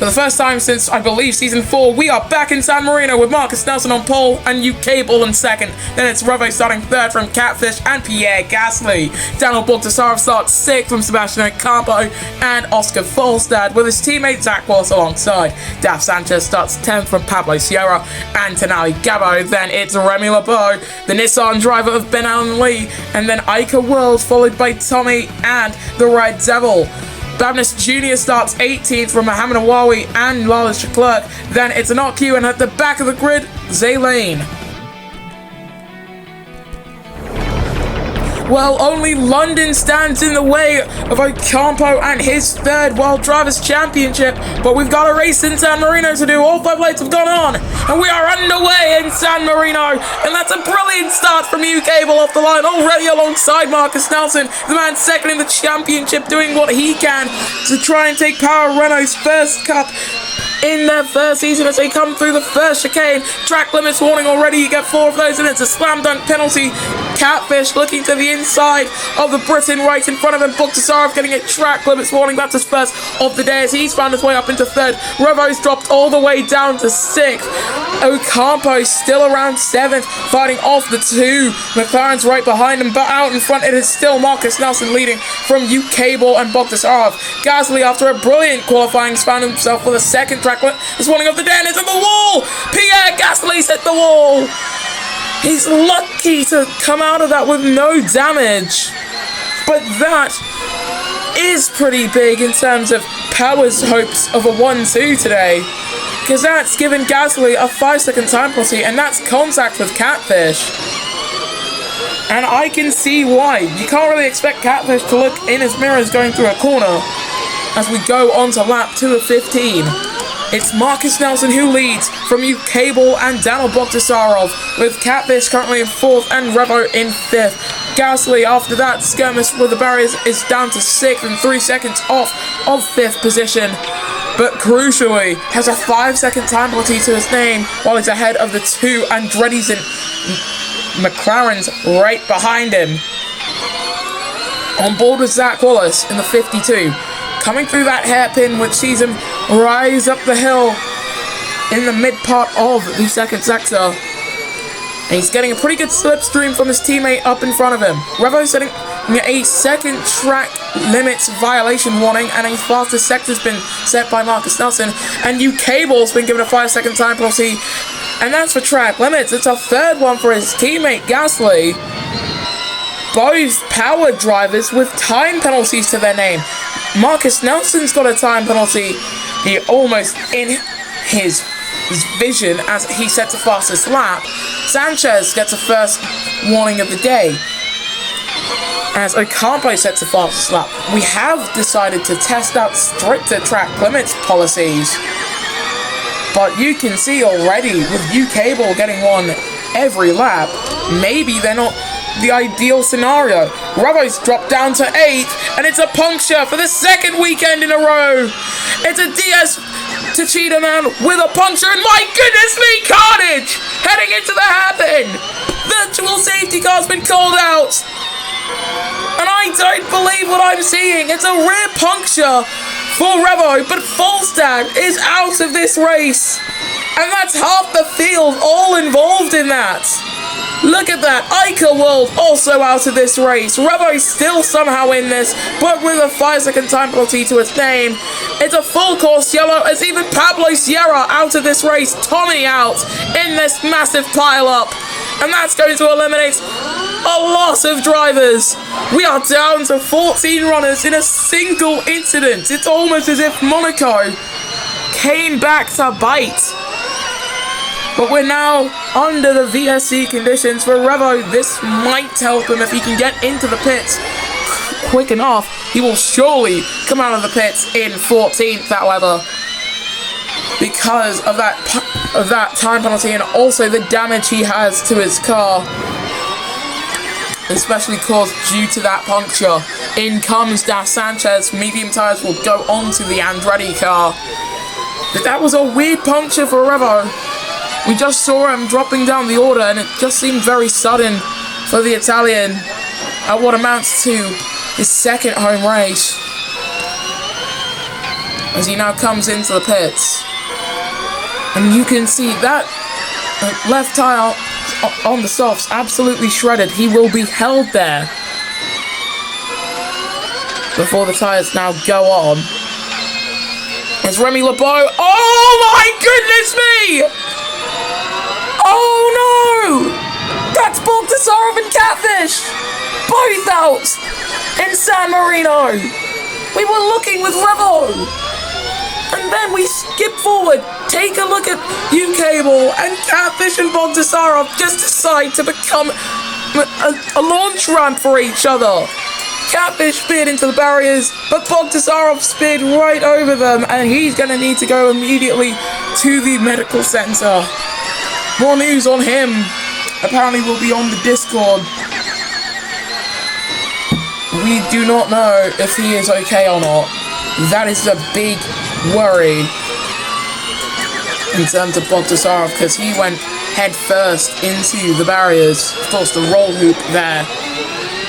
For the first time since, I believe, Season 4, we are back in San Marino with Marcus Nelson on pole and UK Ball in second. Then it's Revo starting third from Catfish and Pierre Gasly. Daniel Bogdasarov starts sixth from Sebastian Ocampo and Oscar Folstad with his teammate Zach Wallace alongside. Daf Sanchez starts 10th from Pablo Sierra and Tenali Gabo. Then it's Remy LeBeau, the Nissan driver of Ben Allen Lee, and then Ica World followed by Tommy and the Red Devil. Babnis Jr. starts 18th from Mohamed Awawi and Lawless Leclerc. Then it's Inocu, and at the back of the grid, Zaylane. Well, only London stands in the way of Ocampo and his third World Drivers' Championship, but we've got a race in San Marino to do. All 5 laps have gone on, and we are underway in San Marino, and that's a brilliant start from UK Ball off the line, already alongside Marcus Nelson, the man second in the championship, doing what he can to try and take Power Renault's first cup in their first season as they come through the first chicane. Track limits warning already, you get 4 of those, and it's a slam dunk penalty. Catfish looking to the inside of the Briton right in front of him. Bogdasarov getting a track limits warning. That's his first of the day as he's found his way up into third. Revo's dropped all the way down to 6th. Ocampo still around 7th, fighting off the 2. McLaren's right behind him, but out in front it is still Marcus Nelson leading from UK Ball and Bogdasarov. Gasly, after a brilliant qualifying, found himself with a second track limit. This warning of the day, and it's at the wall. Pierre Gasly's hit the wall. He's lucky to come out of that with no damage. But that is pretty big in terms of Power's hopes of a 1-2 today. Because that's given Gasly a 5-second time penalty, and that's contact with Catfish. And I can see why. You can't really expect Catfish to look in his mirrors going through a corner as we go on to lap 2 of 15. It's Marcus Nelson who leads from UK Ball and Daniel Bogdasarov, with Catfish currently in 4th and Revo in 5th. Gasly, after that skirmish with the barriers, is down to 6th and 3 seconds off of 5th position. But crucially, has a 5-second time penalty to his name while he's ahead of the 2 Andretti's and McLaren's right behind him. On board with Zach Wallace in the 52. Coming through that hairpin, which sees him rise up the hill in the mid part of the second sector. And he's getting a pretty good slipstream from his teammate up in front of him. Revo setting a second track limits violation warning, and a fastest sector has been set by Marcus Nelson. And UK Ball's been given a 5-second time penalty, and that's for track limits. It's a third one for his teammate Gasly. Both Power drivers with time penalties to their name. Marcus Nelson's got a time penalty. He almost in his vision as he sets a fastest lap. Sanchez gets a first warning of the day as Ocampo sets a fastest lap. We have decided to test out stricter track limits policies, but you can see already with UK Ball getting one every lap, maybe they're not the ideal scenario. Revo's dropped down to 8th, and it's a puncture for the second weekend in a row. It's a DS to Cheetah with a puncture, and my goodness me, carnage! Heading into the hairpin! Virtual safety car's been called out! And I don't believe what I'm seeing. It's a rear puncture for Revo, but Folstad is out of this race. And that's half the field all involved in that. Look at that. Ica World also out of this race. Revo's still somehow in this, but with a 5-second time penalty to his name. It's a full course yellow as even Pablo Sierra out of this race. Tommy out in this massive pile-up. And that's going to eliminate a lot of drivers. We are down to 14 runners in a single incident. It's almost as if Monaco came back to bite. But we're now under the VSC conditions for Revo. This might help him if he can get into the pits quick enough. He will surely come out of the pits in 14th, however, because of that time penalty and also the damage he has to his car, especially caused due to that puncture. In comes Daf Sanchez. Medium tires will go onto the Andretti car. But that was a weird puncture for Revo. We just saw him dropping down the order, and it just seemed very sudden for the Italian at what amounts to his second home race. as he now comes into the pits. And you can see that left tire on the softs absolutely shredded. He will be held there before the tires now go on. It's Remy LeBeau. Oh my goodness me! Oh no! That's Bogdasarov and Catfish! Both out in San Marino! We were looking with Revo! And then we skip forward, take a look at U-Cable, and Catfish and Bogdasarov just decide to become a launch ramp for each other. Catfish speared into the barriers, but Bogdasarov speared right over them, and he's going to need to go immediately to the medical center. More news on him. Apparently will be on the Discord. We do not know if he is okay or not. That is a big worry in terms of Bogdasarov, because he went head first into the barriers. Of course, the roll hoop there.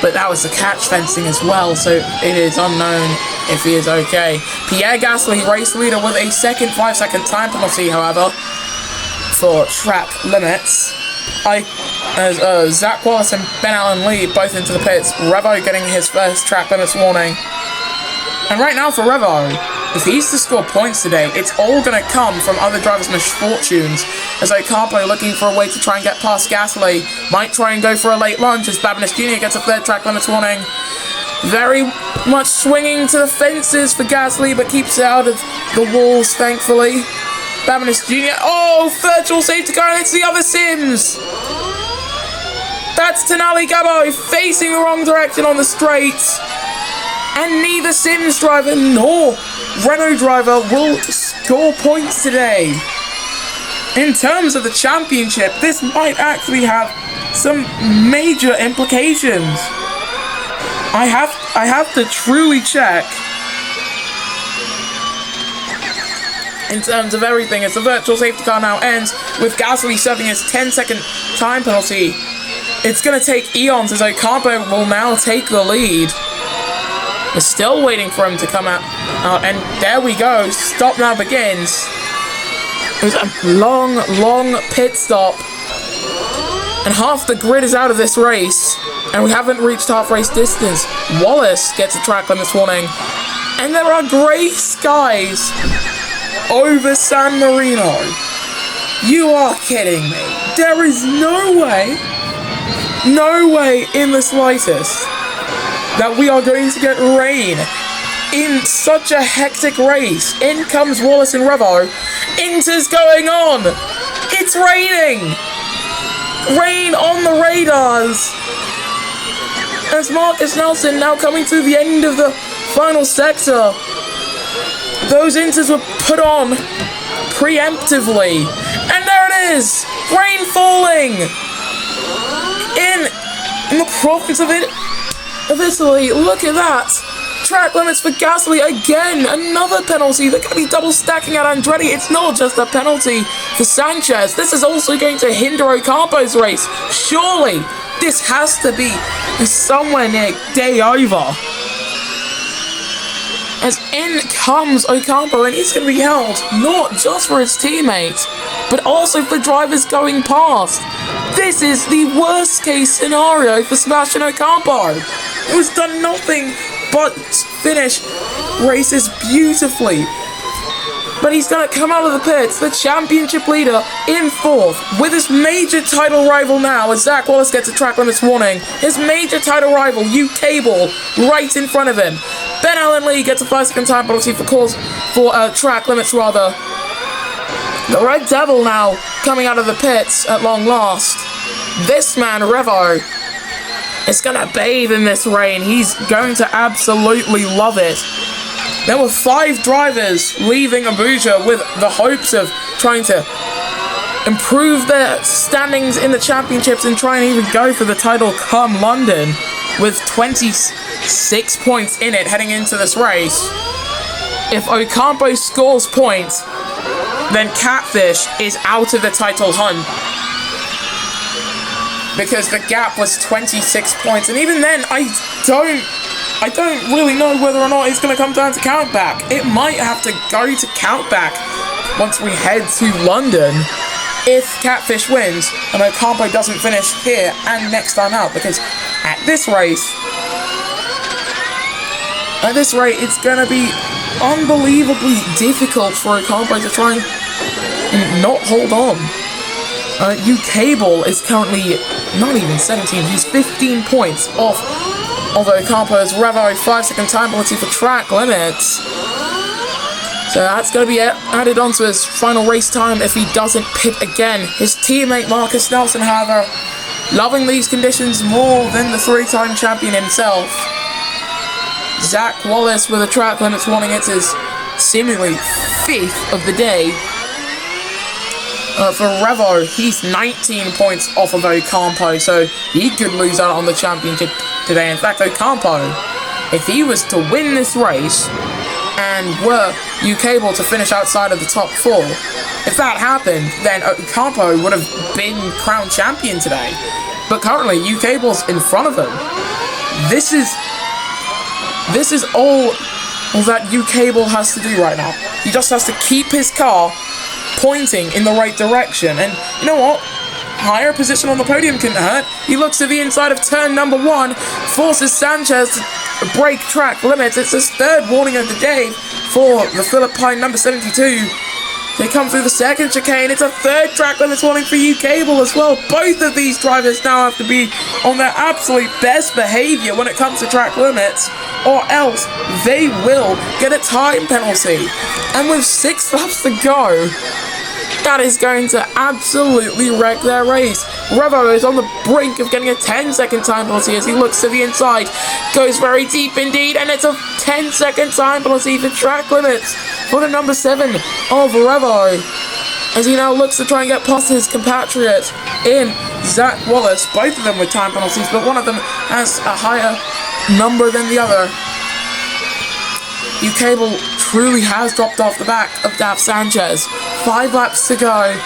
But that was the catch fencing as well, so it is unknown if he is okay. Pierre Gasly, race leader, with a second 5-second time penalty, however, for track limits. Zach Wallace and Ben Allen Lee both into the pits. Revo getting his first track limits warning. And right now for Revo, if he's to score points today, it's all going to come from other drivers' misfortunes, as Ocampo looking for a way to try and get past Gasly, might try and go for a late lunge as Babinis Jr. gets a third track limits warning. Very much swinging to the fences for Gasly, but keeps it out of the walls, thankfully. Babinis Jr. Oh, virtual safety car, and it's the other Sims! That's Tenali Gabo facing the wrong direction on the straights. And neither Sims driver nor Renault driver will score points today. In terms of the championship, this might actually have some major implications. I have to truly check in terms of everything, as the virtual safety car now ends with Gasly serving his 10-second time penalty. It's going to take eons, as Ocampo will now take the lead. We're still waiting for him to come out, and there we go. Stop now begins. It was a long pit stop, and half the grid is out of this race, and we haven't reached half race distance. Wallace gets a track limits warning, and there are grey skies over San Marino. You are kidding me. There is no way in the slightest that we are going to get rain in such a hectic race. In comes Wallace and Revo. Inter's going on. It's raining. Rain on the radars. As Marcus Nelson now coming to the end of the final sector. Those Inters were put on preemptively. And there it is. Rain falling. In the province of Italy, look at that! Track limits for Gasly again! Another penalty! They're going to be double stacking at Andretti. It's not just a penalty for Sanchez. This is also going to hinder Ocampo's race. Surely, this has to be somewhere near day over. As in comes Ocampo, and he's going to be held not just for his teammates, but also for drivers going past. This is the worst case scenario for Sebastian Ocampo, who's done nothing but finish races beautifully. But he's going to come out of the pits, the championship leader, in fourth, with his major title rival now, as Zach Wallace gets a track limits warning. His major title rival, U-Cable, right in front of him. Ben Allen Lee gets a 5-second time penalty for track limits, rather. The Red Devil now coming out of the pits at long last. This man, Revo, is going to bathe in this rain. He's going to absolutely love it. There were 5 drivers leaving Abuja with the hopes of trying to improve their standings in the championships and try and even go for the title come London, with 26 points in it heading into this race. If Ocampo scores points, then Catfish is out of the title hunt. because the gap was 26 points, and even then, I don't really know whether or not it's going to come down to countback. It might have to go to countback once we head to London if Catfish wins and Ocampo doesn't finish here and next time out, because at this rate, it's going to be unbelievably difficult for Ocampo to try and not hold on. Ucable is currently not even 17, he's 15 points off of Ocampo's Revo 5-second time penalty for track limits. So that's going to be added onto his final race time if he doesn't pit again. His teammate Marcus Nelson, however, loving these conditions more than the 3-time champion himself. Zach Wallace with a track limits warning. It's his seemingly 5th of the day. For Revo, he's 19 points off of Ocampo, so he could lose out on the championship today. In fact, Ocampo, if he was to win this race and were Ucable to finish outside of the top 4, if that happened, then Ocampo would have been crowned champion today. But currently, Ucable's in front of him. This is all that Ucable has to do right now. He just has to keep his car pointing in the right direction, and you know what? Higher position on the podium couldn't hurt. He looks to the inside of turn number 1, forces Sanchez to break track limits. It's his 3rd warning of the day for the Philippine number 72. They come through the 2nd chicane. It's a 3rd track limits warning for Ucable as well. Both of these drivers now have to be on their absolute best behavior when it comes to track limits, or else they will get a time penalty. And with 6 laps to go, that is going to absolutely wreck their race. Revo is on the brink of getting a 10-second time penalty as he looks to the inside. Goes very deep indeed, and it's a 10-second time penalty for track limits for the number 7 of Revo, as he now looks to try and get past his compatriot in Zach Wallace. Both of them with time penalties, but one of them has a higher number than the other. Ucable truly has dropped off the back of Dav Sanchez. 5 laps to go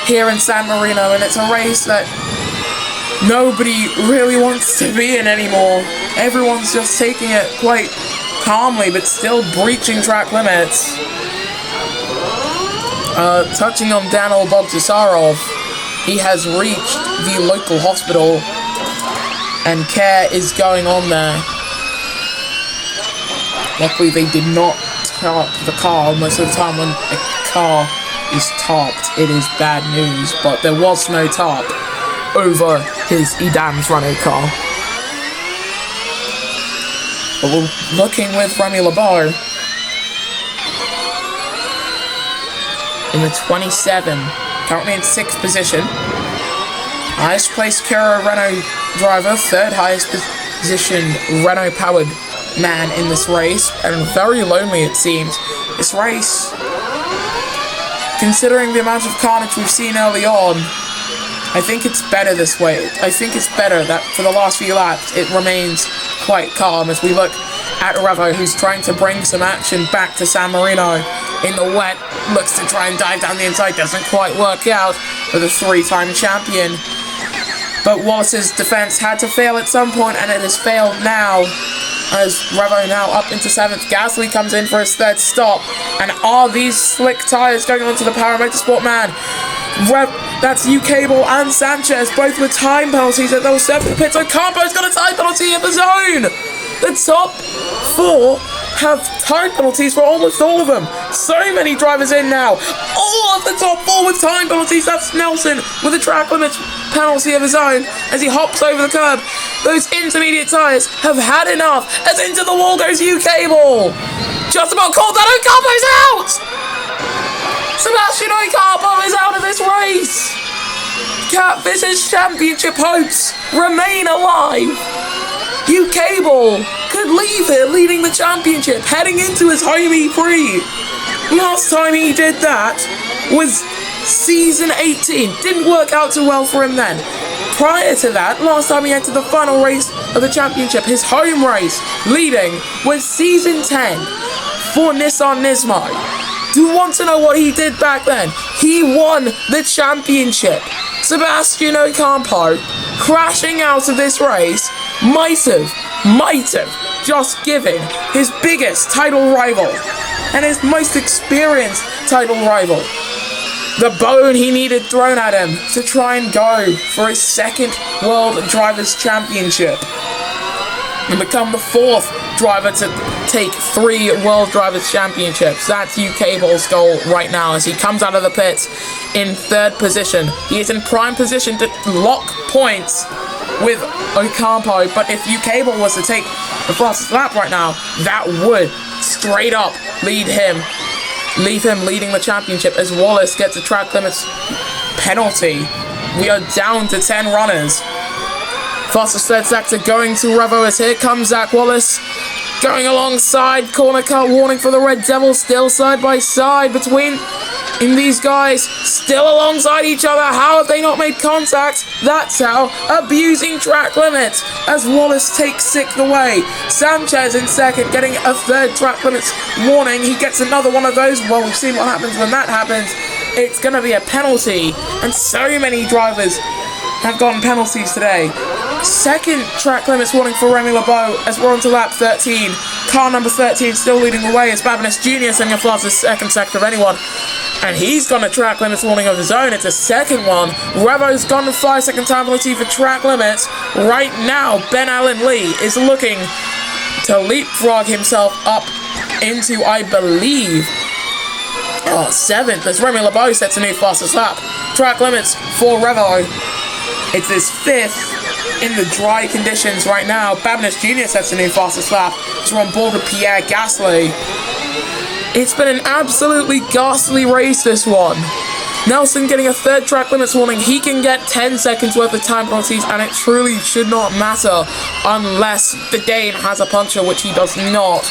here in San Marino, and it's a race that nobody really wants to be in anymore. Everyone's just taking it quite calmly, but still breaching track limits. Touching on Daniel Bogdasarov, he has reached the local hospital, and care is going on there. Luckily, they did not top the car. Most of the time when a car is topped, it is bad news, but there was no top over his Idams Renault car. But we're looking with Remy Labar in the 27, currently in 6th position. Highest placed Cura Renault driver, 3rd highest positioned Renault powered man in this race, and very lonely it seems. This race, considering the amount of carnage we've seen early on, I think it's better this way. I think it's better that for the last few laps it remains quite calm as we look at Revo, who's trying to bring some action back to San Marino in the wet, looks to try and dive down the inside, doesn't quite work out for the 3-time champion. But Wallace's defense had to fail at some point, and it has failed now, as Revo now up into 7th. Gasly comes in for his 3rd stop, and are these slick tyres going on to the Power Motorsport man? That's Ucable and Sanchez, both with time penalties at those 7 pits. Ocampo's got a time penalty of his own! The top 4 have time penalties for almost all of them. So many drivers in now. All of the top 4 with time penalties. That's Nelson with a track limits penalty of his own as he hops over the curb. Those intermediate tyres have had enough as into the wall goes Ucable. Just about called that. Ocampo's out! Sebastian Ocampo is out of this race. Catfish's championship hopes remain alive. Ucable could leave here leading the championship, heading into his home Prix. Last time he did that was season 18. Didn't work out too well for him then. Prior to that, last time he entered the final race of the championship, his home race, leading, was season 10 for Nissan Nismo. Do you want to know what he did back then? He won the championship. Sebastian Ocampo crashing out of this race might have just given his biggest title rival and his most experienced title rival the bone he needed thrown at him to try and go for his second World Drivers' Championship and become the fourth driver to take 3 World Drivers' Championships. That's UKable's goal right now as he comes out of the pits in 3rd position. He is in prime position to lock points with Ocampo, but if UKable was to take the fastest lap right now, that would straight up leave him leading the championship as Wallace gets a track limits penalty. We are down to 10 runners. Fastest third sector going to Revo as here comes Zach Wallace. Going alongside, corner cut warning for the Red Devils, still side by side between these guys, still alongside each other. How have they not made contact? That's how, abusing track limits as Wallace takes 6th away. Sanchez in 2nd, getting a 3rd track limits warning. He gets another one of those. Well, we've seen what happens when that happens. It's going to be a penalty, and so many drivers have gotten penalties today. 2nd track limits warning for Remy LeBeau as we're on to lap 13. Car number 13 still leading the way as Babinis Jr. sending a fastest 2nd sector of anyone. And he's gone a track limits warning of his own. It's a 2nd one. Revo's gone a 5-second time penalty for track limits. Right now, Ben Allen Lee is looking to leapfrog himself up into, I believe, 7th as Remy LeBeau sets a new fastest lap. Track limits for Revo. It's his 5th. In the dry conditions right now, Babinis Jr. sets a new fastest lap. So we're on board with Pierre Gasly. It's been an absolutely ghastly race, this one. Nelson getting a 3rd track limits warning. He can get 10 seconds worth of time penalties, and it truly should not matter unless the Dane has a puncture, which he does not.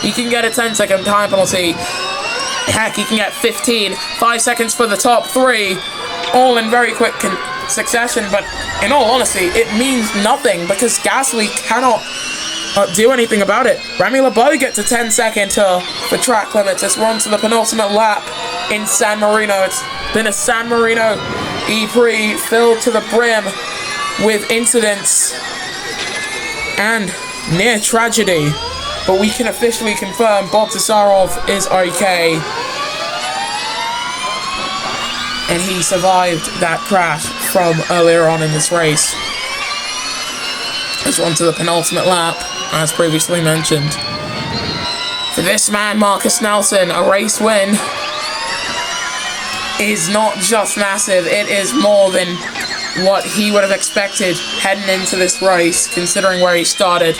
He can get a 10-second time penalty. Heck, he can get 15. 5 seconds for the top 3. All in very quick succession, but in all honesty, it means nothing because Gasly cannot do anything about it. Remy LeBeau gets a 10-second for track limits as we're on to the penultimate lap in San Marino. It's been a San Marino Prix filled to the brim with incidents and near tragedy, but we can officially confirm Bob Tasarov is okay. And he survived that crash from earlier on in this race. Let's on to the penultimate lap, as previously mentioned. For this man, Marcus Nelson, a race win is not just massive, it is more than what he would have expected heading into this race, considering where he started.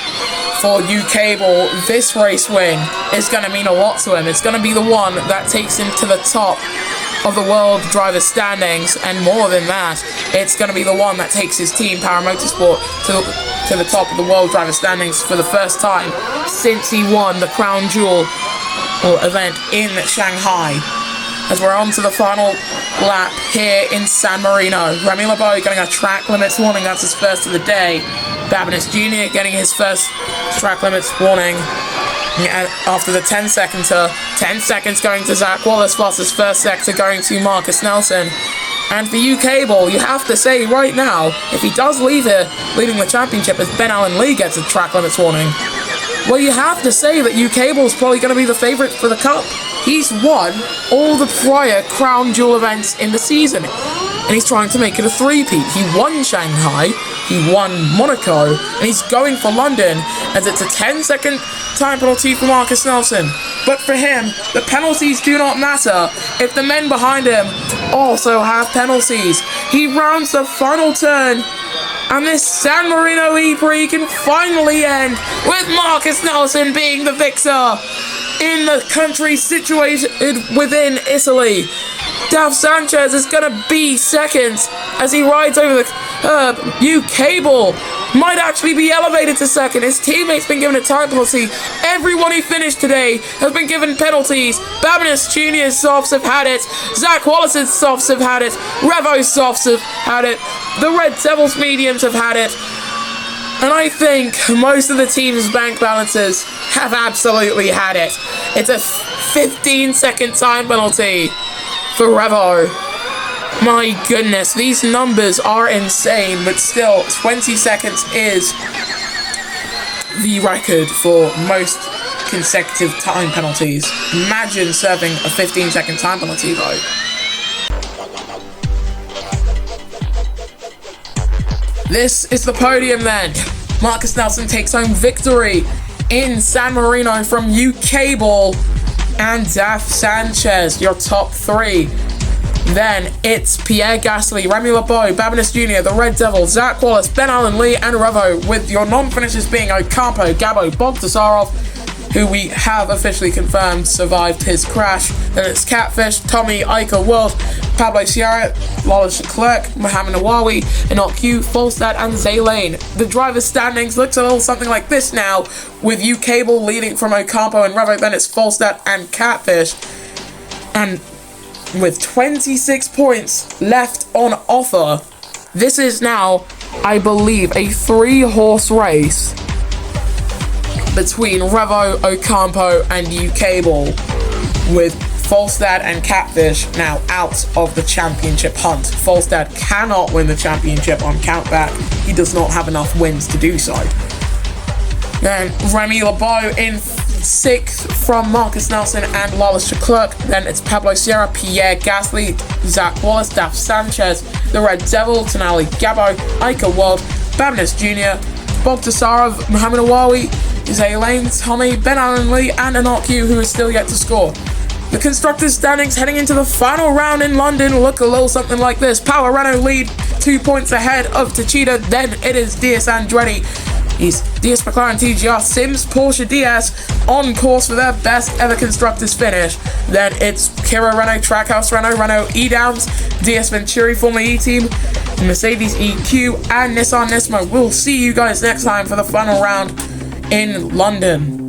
For UKable, this race win is going to mean a lot to him. It's going to be the one that takes him to the top of the World Driver standings, and more than that, it's going to be the one that takes his team, Power Motorsport, to the top of the World Driver standings for the first time since he won the Crown Jewel event in Shanghai. As we're on to the final lap here in San Marino. Remy LeBeau getting a track limits warning, that's his first of the day. Babinis Jr. getting his first track limits warning. After the 10-second 10 seconds going to Zach Wallace, plus his first sector going to Marcus Nelson. And for UKable, you have to say right now, if he does leave here leading the championship as Ben Allen Lee gets a track limits warning, well, you have to say that UKable is probably going to be the favourite for the Cup. He's won all the prior Crown Jewel events in the season, and he's trying to make it a three-peat. He won Shanghai, he won Monaco, and he's going for London, as it's a 10-second time penalty for Marcus Nelson. But for him, the penalties do not matter if the men behind him also have penalties. He rounds the final turn, and this San Marino Prix can finally end with Marcus Nelson being the victor in the country situated within Italy. Dav Sanchez is going to be second as he rides over the curb. UKable might actually be elevated to second. His teammates been given a time penalty. Everyone who finished today has been given penalties. Babinis Jr.'s softs have had it. Zach Wallace's softs have had it. Revo's softs have had it. The Red Devils mediums have had it. And I think most of the team's bank balances have absolutely had it. It's a 15-second time penalty for Revo. My goodness, these numbers are insane, but still, 20 seconds is the record for most consecutive time penalties. Imagine serving a 15-second time penalty, though. This is the podium then. Marcus Nelson takes home victory in San Marino from UK Ball and Daf Sanchez, your top three. Then it's Pierre Gasly, Remy LeBeau, Babinus Jr., the Red Devil, Zach Wallace, Ben Allen Lee, and Revo, with your non-finishers being Ocampo, Gabo, Bogdasarov, who we have officially confirmed survived his crash. Then it's Catfish, Tommy, Iker, World, Pablo Sierra, Lawrence Leclerc, Mohamed Nawawi, Enoch Q, Falstad, and Zaylane. The driver's standings looks a little something like this now, with UK Ball leading from Ocampo and Revo. Then it's Falstad and Catfish. And with 26 points left on offer, this is now, I believe, a 3-horse race between Revo, Ocampo, and UK Ball, with Falstad and Catfish now out of the championship hunt. Falstad cannot win the championship on countback. He does not have enough wins to do so. Then Remy LeBeau in 6th from Marcus Nelson and Lawless Leclerc. Then it's Pablo Sierra, Pierre Gasly, Zach Wallace, Daf Sanchez, the Red Devil, Tonali Gabo, Iker World, Babinus Jr., Bogdasarov, Mohamed Nawawi, Zaylane, Tommy, Ben Allen Lee, and Enoch Q, who is still yet to score. The constructors' standings heading into the final round in London look a little something like this. Power Renault lead 2 points ahead of Techeetah. Then it is Diaz Andretti. He's DS McLaren TGR, Sims, Porsche DS on course for their best ever constructors finish. Then it's Kira Renault, Trackhouse Renault, Renault E-Downs, DS Venturi Formula E Team, Mercedes EQ, and Nissan Nismo. We'll see you guys next time for the final round in London.